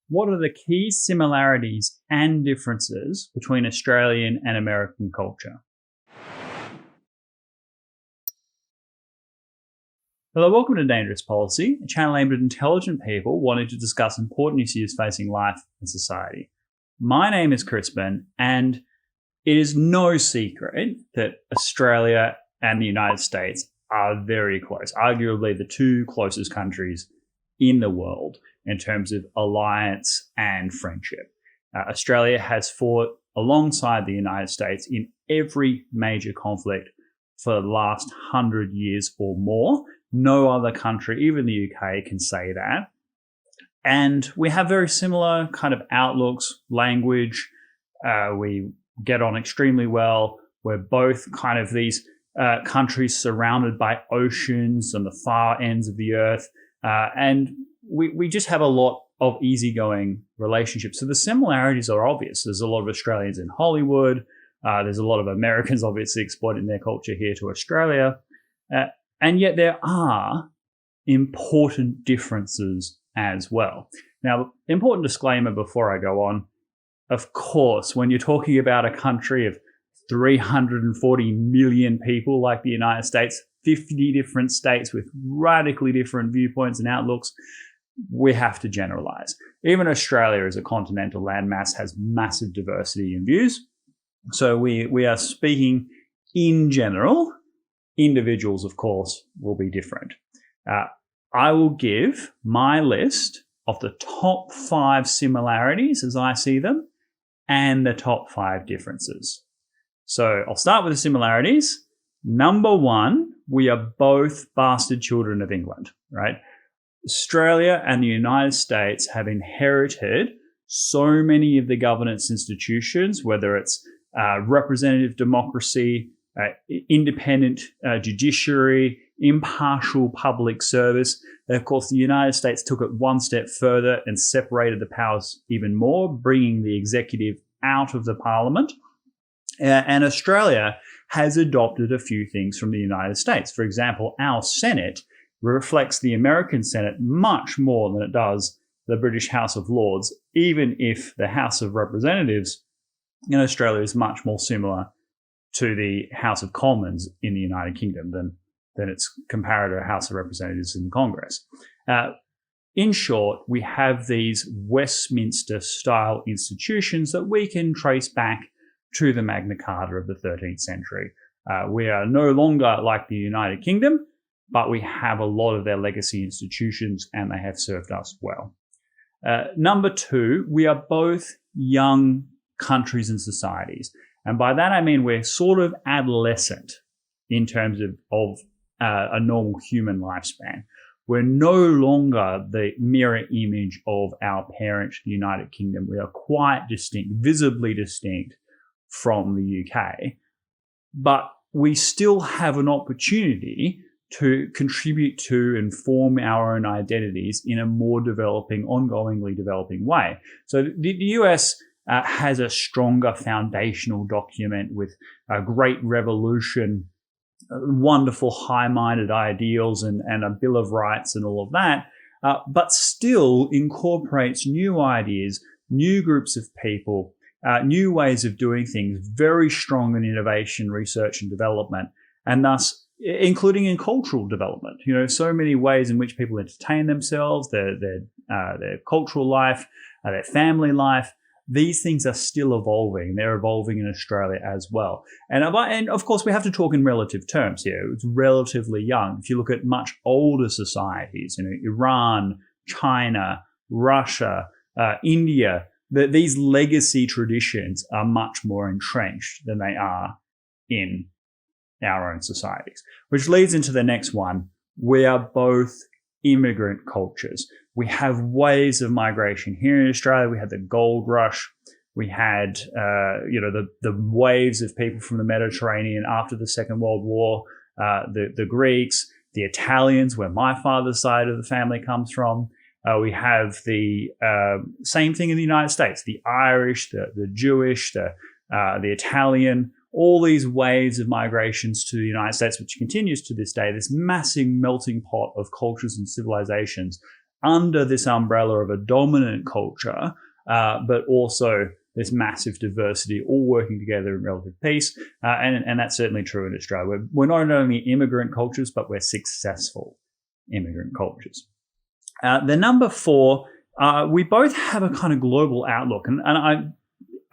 What are the key similarities and differences between Australian and American culture? Hello, welcome to Dangerous Policy, a channel aimed at intelligent people wanting to discuss important issues facing life and society. My name is Crispin, and it is no secret that Australia and the United States are very close, arguably the two closest countries in the world in terms of alliance and friendship. Australia has fought alongside the United States in every major conflict for the last 100 years or more. No other country, even the UK, can say that. And we have very similar kind of outlooks, language. We get on extremely well. We're both kind of these countries surrounded by oceans on the far ends of the earth. And we just have a lot of easygoing relationships. So the similarities are obvious. There's a lot of Australians in Hollywood. There's a lot of Americans obviously exploiting their culture here to Australia. And yet there are important differences as well. Now, important disclaimer before I go on. Of course, when you're talking about a country of 340 million people like the United States, 50 different states with radically different viewpoints and outlooks, we have to generalize. Even Australia as a continental landmass has massive diversity in views. So we are speaking in general. Individuals, of course, will be different. I will give my list of the top 5 similarities as I see them and the top 5 differences. So I'll start with the similarities. Number 1, we are both bastard children of England, right? Australia and the United States have inherited so many of the governance institutions, whether it's representative democracy, independent judiciary, impartial public service. And of course, the United States took it one step further and separated the powers even more, bringing the executive out of the parliament. And Australia has adopted a few things from the United States. For example, our Senate reflects the American Senate much more than it does the British House of Lords, even if the House of Representatives in Australia is much more similar to the House of Commons in the United Kingdom than its comparator House of Representatives in Congress. In short, we have these Westminster-style institutions that we can trace back to the Magna Carta of the 13th century. We are no longer like the United Kingdom, but we have a lot of their legacy institutions and they have served us well. Number 2, we are both young countries and societies. And by that, I mean we're sort of adolescent in terms of a normal human lifespan. We're no longer the mirror image of our parent, the United Kingdom. We are quite distinct, visibly distinct from the UK. But we still have an opportunity to contribute to and form our own identities in a more developing, ongoingly developing way. So the US has a stronger foundational document with a great revolution, wonderful high-minded ideals and a Bill of Rights and all of that, but still incorporates new ideas, new groups of people, new ways of doing things, very strong in innovation, research and development, and thus including in cultural development. You know, so many ways in which people entertain themselves, their cultural life, their family life. These things are still evolving. They're evolving in Australia as well. And of course, we have to talk in relative terms here. It's relatively young. If you look at much older societies, Iran, China, Russia, India, these legacy traditions are much more entrenched than they are in our own societies. Which leads into the next one. We are both immigrant cultures. We have waves of migration. Here in Australia, we had the gold rush. We had, the waves of people from the Mediterranean after the Second World War, the Greeks, the Italians, where my father's side of the family comes from. We have the same thing in the United States, the Irish, the Jewish, the Italian, all these waves of migrations to the United States, which continues to this day, this massive melting pot of cultures and civilizations under this umbrella of a dominant culture, but also this massive diversity, all working together in relative peace. And that's certainly true in Australia. We're not only immigrant cultures, but we're successful immigrant cultures. The number 4, we both have a kind of global outlook. And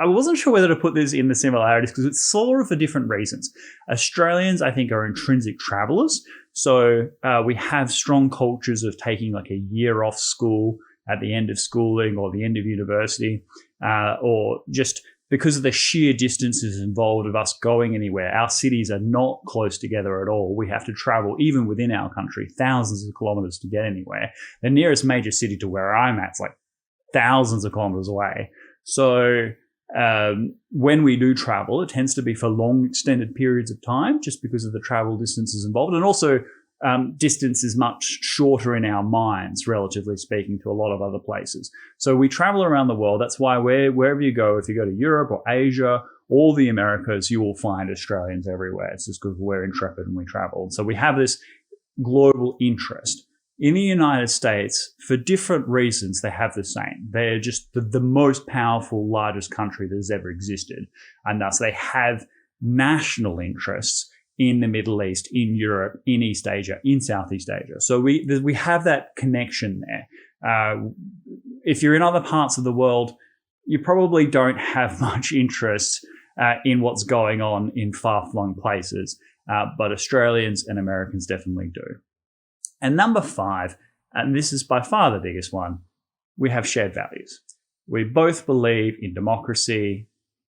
I wasn't sure whether to put this in the similarities because it's sort of for different reasons. Australians, I think, are intrinsic travelers. So we have strong cultures of taking like a year off school at the end of schooling or the end of university, or just because of the sheer distances involved of us going anywhere. Our cities are not close together at all. We have to travel, even within our country, thousands of kilometers to get anywhere. The nearest major city to where I'm at is like thousands of kilometers away. So when we do travel, it tends to be for long extended periods of time just because of the travel distances involved. And also distance is much shorter in our minds, relatively speaking, to a lot of other places. So we travel around the world. That's why wherever you go, if you go to Europe or Asia, all the Americas, you will find Australians everywhere. It's just because we're intrepid and we travel. So we have this global interest. In the United States, for different reasons, they have the same. They're just the most powerful, largest country that has ever existed. And thus they have national interests in the Middle East, in Europe, in East Asia, in Southeast Asia. So we have that connection there. If you're in other parts of the world, you probably don't have much interest in what's going on in far-flung places, but Australians and Americans definitely do. And number 5, and this is by far the biggest one, we have shared values. We both believe in democracy,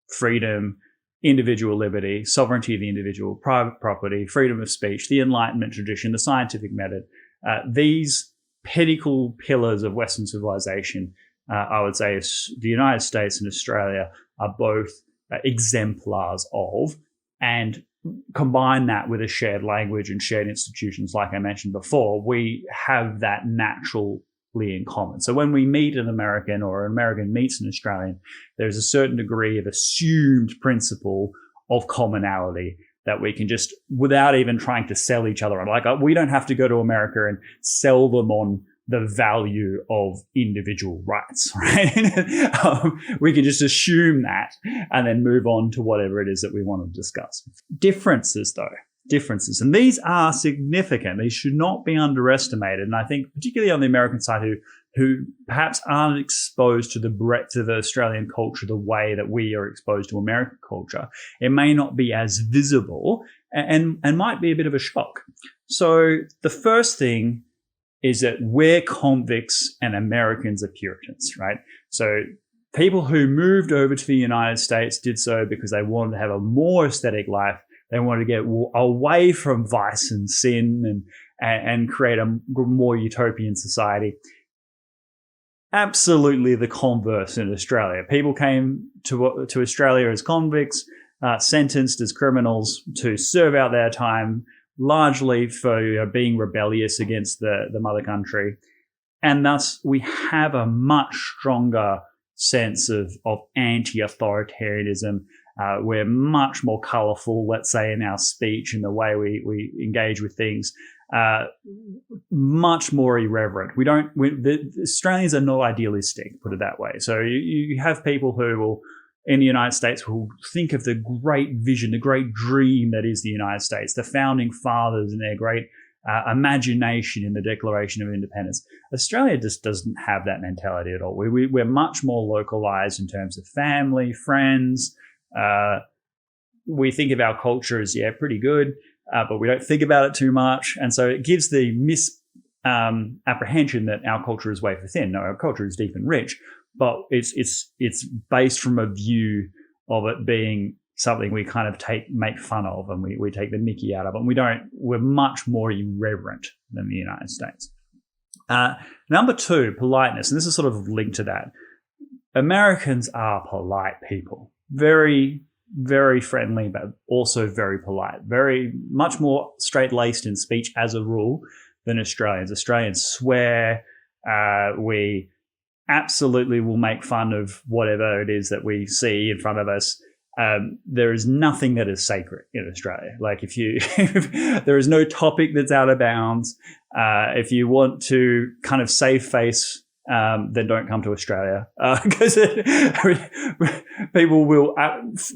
freedom, individual liberty, sovereignty of the individual, private property, freedom of speech, the Enlightenment tradition, the scientific method. These pinnacle pillars of Western civilization, I would say the United States and Australia are both exemplars of, and combine that with a shared language and shared institutions, like I mentioned before, we have that naturally in common. So when we meet an American or an American meets an Australian, there's a certain degree of assumed principle of commonality that we can just, without even trying to sell each other on, like we don't have to go to America and sell them on the value of individual rights, right? We can just assume that and then move on to whatever it is that we want to discuss. Differences, though. Differences. And these are significant. These should not be underestimated. And I think particularly on the American side who perhaps aren't exposed to the breadth of Australian culture the way that we are exposed to American culture, it may not be as visible and might be a bit of a shock. So the first thing is that we're convicts and Americans are Puritans, right? So people who moved over to the United States did so because they wanted to have a more aesthetic life. They wanted to get away from vice and sin and create a more utopian society. Absolutely the converse in Australia. People came to Australia as convicts, sentenced as criminals to serve out their time, largely for being rebellious against the mother country. And thus we have a much stronger sense of anti-authoritarianism. We're much more colourful, let's say, in our speech and the way we engage with things. Much more irreverent. The Australians are not idealistic, put it that way. So you have people who will, in the United States, who think of the great vision, the great dream that is the United States, the founding fathers and their great imagination in the Declaration of Independence. Australia just doesn't have that mentality at all. We're much more localized in terms of family, friends. We think of our culture as, pretty good, but we don't think about it too much. And so it gives the apprehension that our culture is wafer thin. No, our culture is deep and rich, but it's based from a view of it being something we kind of make fun of, and we take the mickey out of it. And we're much more irreverent than the United States. Number 2, politeness. And this is sort of linked to that. Americans are polite people. Very, very friendly, but also very polite. Very much more straight-laced in speech as a rule than Australians. Australians swear. We absolutely will make fun of whatever it is that we see in front of us. there is nothing that is sacred in Australia. Like if there is no topic that's out of bounds. If you want to kind of save face, then don't come to Australia because people will.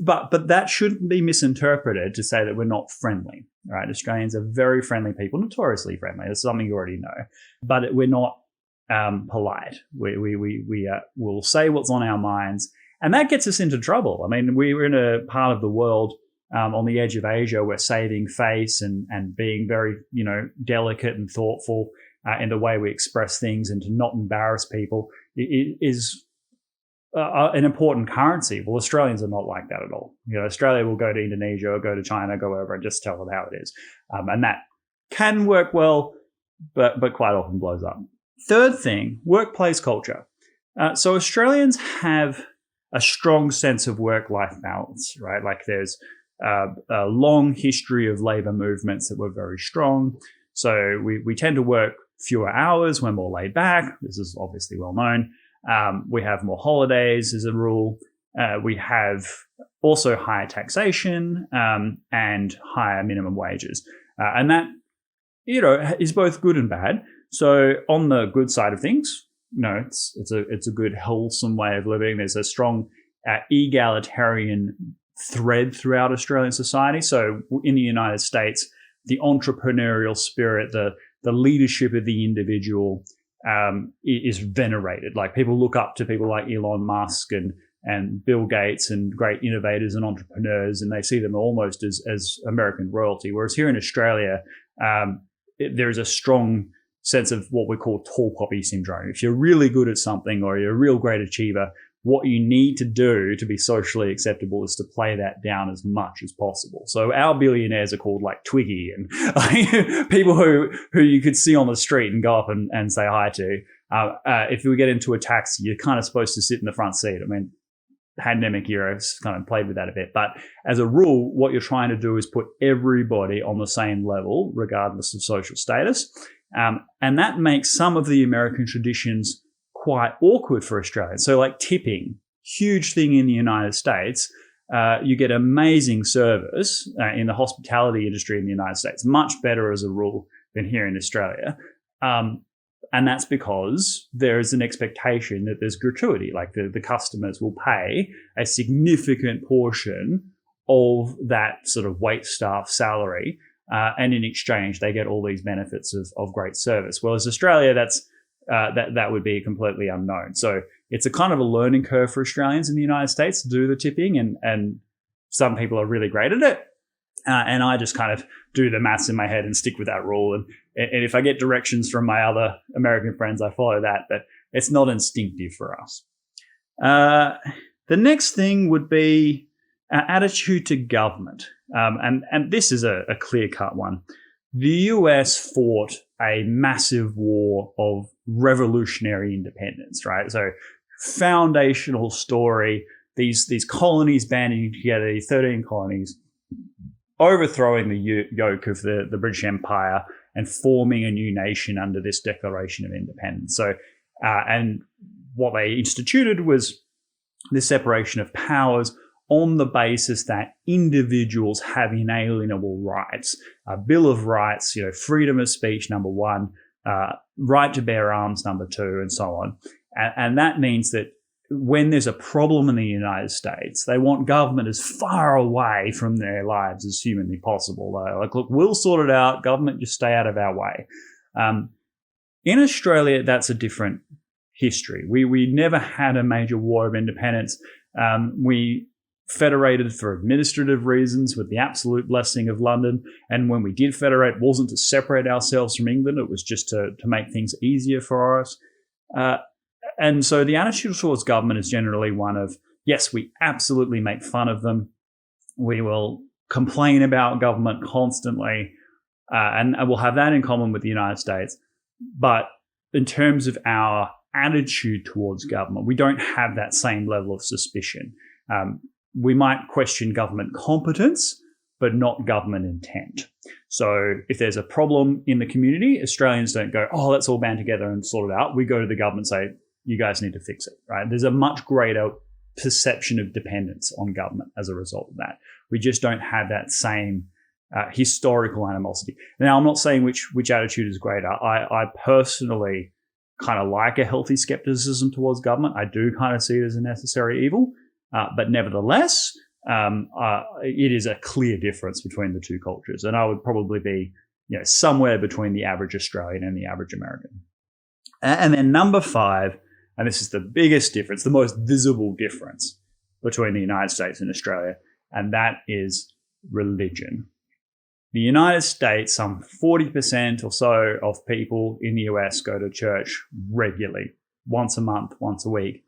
But that shouldn't be misinterpreted to say that we're not friendly. Right? Australians are very friendly people, notoriously friendly. That's something you already know. But we're not polite. We'll say what's on our minds. And that gets us into trouble. I mean, we're in a part of the world on the edge of Asia where saving face and being very, delicate and thoughtful in the way we express things and to not embarrass people is an important currency. Well, Australians are not like that at all. Australia will go to Indonesia or go to China, go over and just tell them how it is. And that can work well, but quite often blows up. Third thing, workplace culture. So Australians have a strong sense of work-life balance, right? Like there's a long history of labour movements that were very strong. So we tend to work fewer hours, we're more laid back. This is obviously well known. We have more holidays as a rule. We have also higher taxation and higher minimum wages. And that, is both good and bad. So on the good side of things, it's a good, wholesome way of living. There's a strong egalitarian thread throughout Australian society. So in the United States, the entrepreneurial spirit, the leadership of the individual is venerated. Like people look up to people like Elon Musk and Bill Gates and great innovators and entrepreneurs, and they see them almost as American royalty. Whereas here in Australia, there's a strong sense of what we call tall poppy syndrome. If you're really good at something or you're a real great achiever, what you need to do to be socially acceptable is to play that down as much as possible. So our billionaires are called like Twiggy and people who you could see on the street and go up and say hi to. If we get into a taxi, you're kind of supposed to sit in the front seat. I mean, pandemic era has kind of played with that a bit. But as a rule, what you're trying to do is put everybody on the same level, regardless of social status. And that makes some of the American traditions quite awkward for Australians. So like tipping, huge thing in the United States. You get amazing service in the hospitality industry in the United States, much better as a rule than here in Australia. And that's because there is an expectation that there's gratuity, like the customers will pay a significant portion of that sort of wait staff salary. And in exchange, they get all these benefits of great service. Whereas Australia, that would be completely unknown. So it's a kind of a learning curve for Australians in the United States to do the tipping, and some people are really great at it. And I just kind of do the maths in my head and stick with that rule. And if I get directions from my other American friends, I follow that. But it's not instinctive for us. The next thing would be our attitude to government. And this is a clear-cut one. The US fought a massive war of revolutionary independence, right? So foundational story, these colonies banding together, these 13 colonies, overthrowing the yoke of the British Empire and forming a new nation under this Declaration of Independence. So, and what they instituted was the separation of powers on the basis that individuals have inalienable rights. A Bill of Rights, freedom of speech, number one, right to bear arms, number two, and so on. And that means that when there's a problem in the United States, they want government as far away from their lives as humanly possible. They're like, look, we'll sort it out. Government, just stay out of our way. In Australia, that's a different history. We never had a major war of independence. We federated for administrative reasons with the absolute blessing of London. And when we did federate, it wasn't to separate ourselves from England. It was just to make things easier for us. And so the attitude towards government is generally one of, yes, we absolutely make fun of them. We will complain about government constantly. And we'll have that in common with the United States. But in terms of our attitude towards government, we don't have that same level of suspicion. We might question government competence, but not government intent. So if there's a problem in the community, Australians don't go, oh, let's all band together and sort it out. We go to the government and say, you guys need to fix it, right? There's a much greater perception of dependence on government as a result of that. We just don't have that same historical animosity. Now, I'm not saying which attitude is greater. I personally kind of like a healthy skepticism towards government. I do kind of see it as a necessary evil, but nevertheless, it is a clear difference between the two cultures, and I would probably be somewhere between the average Australian and the average American. And then number 5, and this is the biggest difference, the most visible difference between the United States and Australia, and that is religion. The United States, some 40% or so of people in the US go to church regularly, once a month, once a week.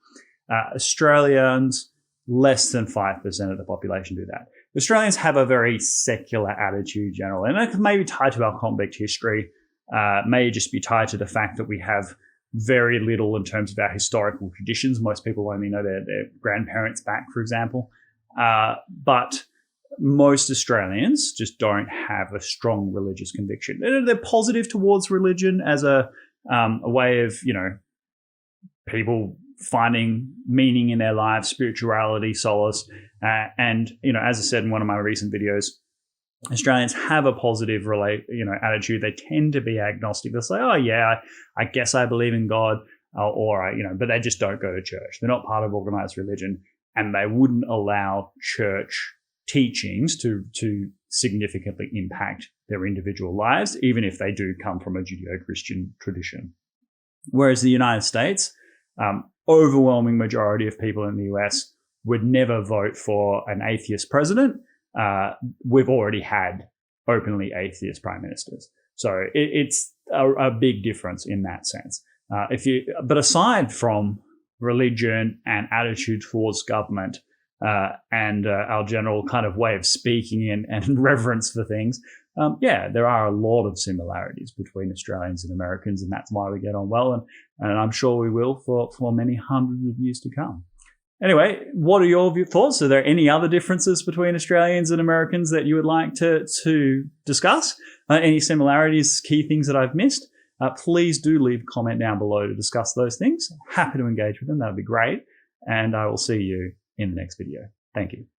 Australians, less than 5% of the population do that. Australians have a very secular attitude generally, and it may be tied to our convict history, may just be tied to the fact that we have very little in terms of our historical traditions. Most people only know their grandparents back, for example. But most Australians just don't have a strong religious conviction. They're positive towards religion as a way of, people finding meaning in their lives, spirituality, solace. And, as I said in one of my recent videos, Australians have a positive attitude. They tend to be agnostic. They'll say, oh, yeah, I guess I believe in God, but they just don't go to church. They're not part of organized religion, and they wouldn't allow church teachings to significantly impact their individual lives, even if they do come from a Judeo-Christian tradition. Whereas the United States, overwhelming majority of people in the US would never vote for an atheist president. We've already had openly atheist prime ministers. So it's a big difference in that sense. But aside from religion and attitude towards government, and our general kind of way of speaking and reverence for things, there are a lot of similarities between Australians and Americans, and that's why we get on well, and I'm sure we will for many hundreds of years to come. Anyway, what are your thoughts? Are there any other differences between Australians and Americans that you would like to discuss? Any similarities, key things that I've missed? Please do leave a comment down below to discuss those things. Happy to engage with them. That would be great. And I will see you in the next video. Thank you.